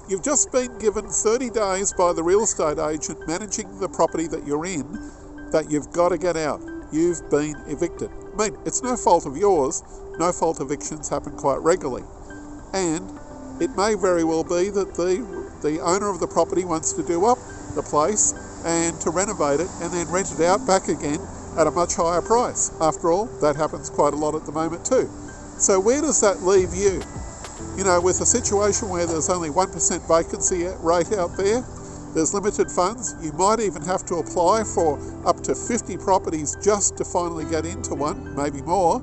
You've just been given 30 days by the real estate agent managing the property that you're in that you've got to get out. You've been evicted. I mean, it's no fault of yours. No fault evictions happen quite regularly. And it may very well be that the owner of the property wants to do up the place and to renovate it and then rent it out back again at a much higher price. After all, that happens quite a lot at the moment too. So where does that leave you? You know, with a situation where there's only 1% vacancy rate out there, there's limited funds, you might even have to apply for up to 50 properties just to finally get into one, maybe more.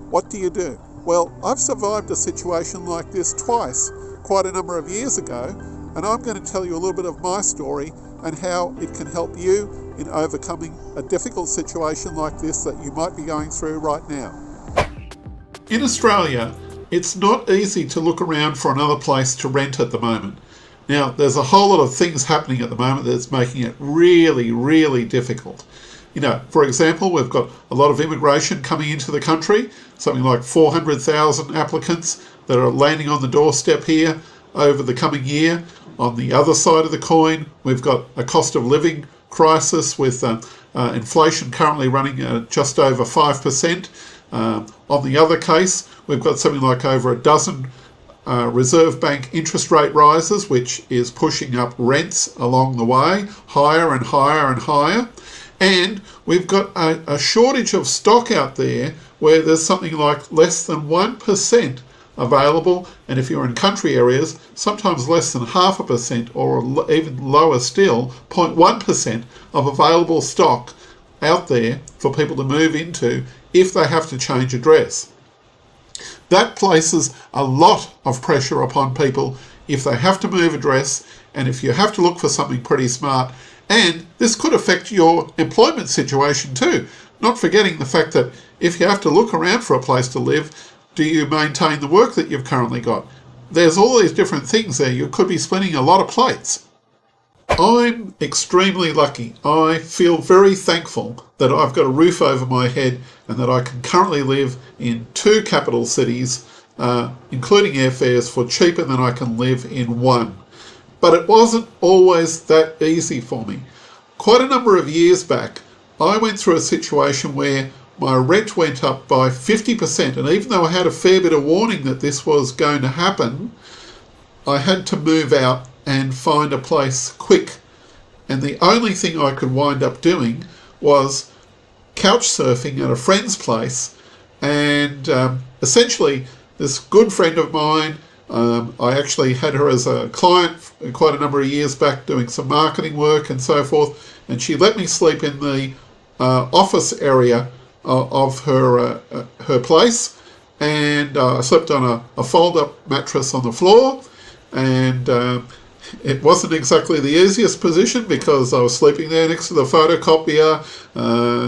What do you do? Well, I've survived a situation like this twice, quite a number of years ago, and I'm going to tell you a little bit of my story and how it can help you in overcoming a difficult situation like this that you might be going through right now. In Australia, it's not easy to look around for another place to rent at the moment. Now, there's a whole lot of things happening at the moment that's making it really, really difficult. You know, for example, we've got a lot of immigration coming into the country, something like 400,000 applicants that are landing on the doorstep here over the coming year. On the other side of the coin, we've got a cost of living crisis with inflation currently running at just over 5%. On the other case, we've got something like over a dozen Reserve Bank interest rate rises, which is pushing up rents along the way, higher and higher and higher. And we've got a shortage of stock out there where there's something like less than 1% available, and if you're in country areas, sometimes less than 0.5% or even lower still, 0.1% of available stock out there for people to move into if they have to change address. That places a lot of pressure upon people if they have to move address and if you have to look for something pretty smart. And this could affect your employment situation too. Not forgetting the fact that if you have to look around for a place to live, do you maintain the work that you've currently got? There's all these different things there. You could be spinning a lot of plates. I'm extremely lucky. I feel very thankful that I've got a roof over my head and that I can currently live in 2 capital cities, including airfares, for cheaper than I can live in one. But it wasn't always that easy for me. Quite a number of years back, I went through a situation where my rent went up by 50%, and even though I had a fair bit of warning that this was going to happen, I had to move out and find a place quick. And the only thing I could wind up doing was couch surfing at a friend's place. And essentially, this good friend of mine, I actually had her as a client quite a number of years back doing some marketing work and so forth. And she let me sleep in the office area of her place. And I slept on a fold-up mattress on the floor. And it wasn't exactly the easiest position because I was sleeping there next to the photocopier,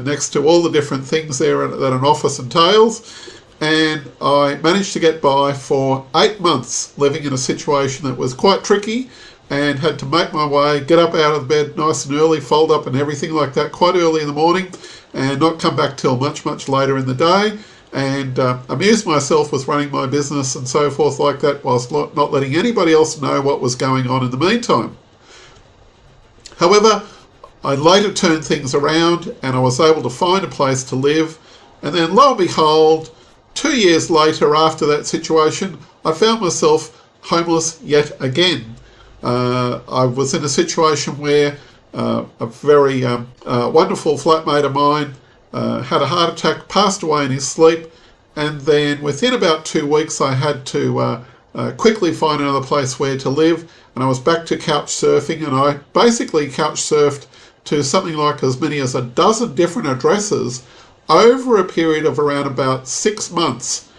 next to all the different things there that an office entails. And I managed to get by for 8 months living in a situation that was quite tricky and had to make my way, get up out of bed nice and early, fold up and everything like that quite early in the morning and not come back till much, much later in the day. And amuse myself with running my business and so forth like that whilst not letting anybody else know what was going on in the meantime. However, I later turned things around and I was able to find a place to live. And then lo and behold, 2 years later after that situation, I found myself homeless yet again. I was in a situation where a very wonderful flatmate of mine had a heart attack, passed away in his sleep, and then within about 2 weeks I had to quickly find another place where to live, and I was back to couch surfing, and I basically couch surfed to something like as many as a dozen different addresses over a period of around about 6 months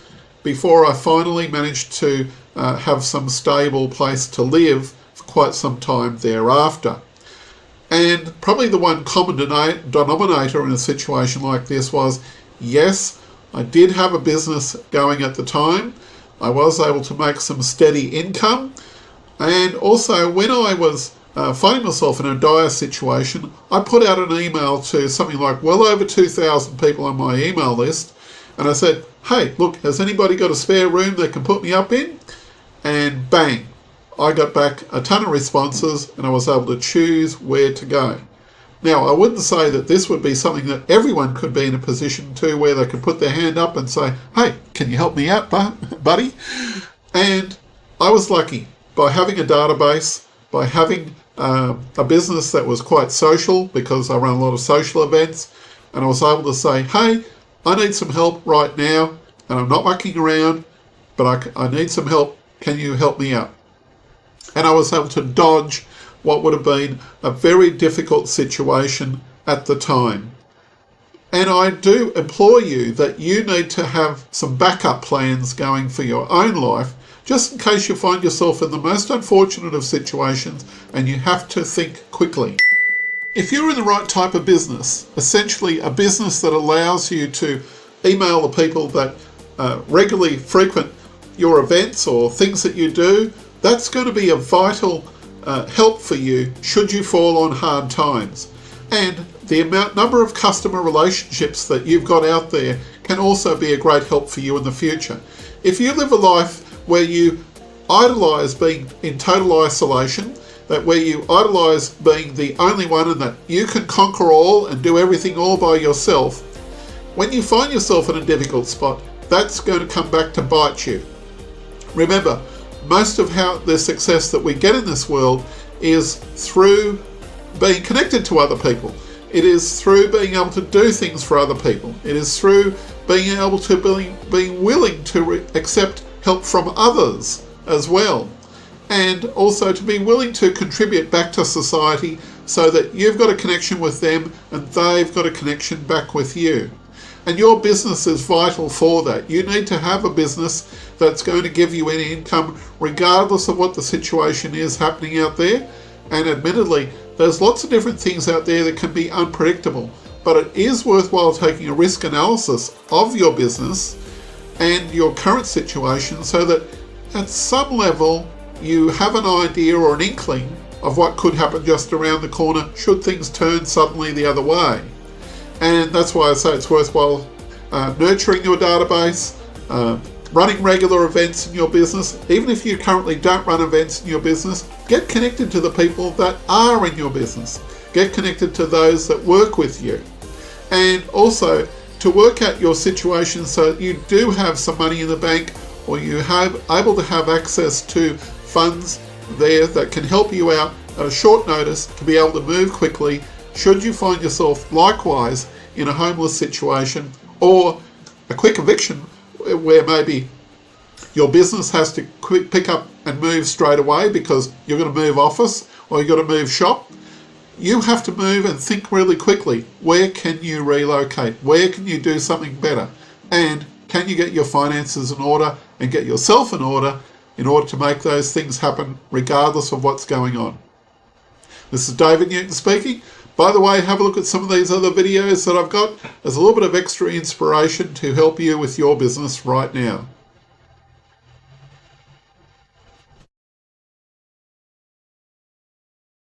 before I finally managed to have some stable place to live for quite some time thereafter. And probably the one common denominator in a situation like this was, yes, I did have a business going at the time. I was able to make some steady income. And also when I was finding myself in a dire situation, I put out an email to something like well over 2,000 people on my email list. And I said, hey, look, has anybody got a spare room they can put me up in? And bang, I got back a ton of responses and I was able to choose where to go. Now, I wouldn't say that this would be something that everyone could be in a position to where they could put their hand up and say, hey, can you help me out, buddy? And I was lucky by having a database, by having a business that was quite social, because I run a lot of social events, and I was able to say, hey, I need some help right now, and I'm not mucking around, but I need some help. Can you help me out? And I was able to dodge what would have been a very difficult situation at the time. And I do implore you that you need to have some backup plans going for your own life, just in case you find yourself in the most unfortunate of situations and you have to think quickly. If you're in the right type of business, essentially a business that allows you to email the people that regularly frequent your events or things that you do, that's going to be a vital help for you should you fall on hard times. And the number of customer relationships that you've got out there can also be a great help for you in the future. If you live a life where you idolise being in total isolation, that where you idolise being the only one and that you can conquer all and do everything all by yourself, when you find yourself in a difficult spot, that's going to come back to bite you. Remember, most of the success that we get in this world is through being connected to other people. It is through being able to do things for other people. It is through being able to being willing to accept help from others as well. And also to be willing to contribute back to society so that you've got a connection with them and they've got a connection back with you. And your business is vital for that. You need to have a business that's going to give you any income regardless of what the situation is happening out there. And admittedly, there's lots of different things out there that can be unpredictable, but it is worthwhile taking a risk analysis of your business and your current situation so that at some level you have an idea or an inkling of what could happen just around the corner should things turn suddenly the other way. And that's why I say it's worthwhile nurturing your database, running regular events in your business. Even if you currently don't run events in your business, get connected to the people that are in your business. Get connected to those that work with you. And also to work out your situation so that you do have some money in the bank, or you have able to have access to funds there that can help you out at a short notice to be able to move quickly should you find yourself likewise in a homeless situation or a quick eviction where maybe your business has to pick up and move straight away because you're going to move office or you're going to move shop. You have to move and think really quickly. Where can you relocate? Where can you do something better? And can you get your finances in order and get yourself in order to make those things happen regardless of what's going on? This is David Newton speaking. By the way, have a look at some of these other videos that I've got. There's a little bit of extra inspiration to help you with your business right now.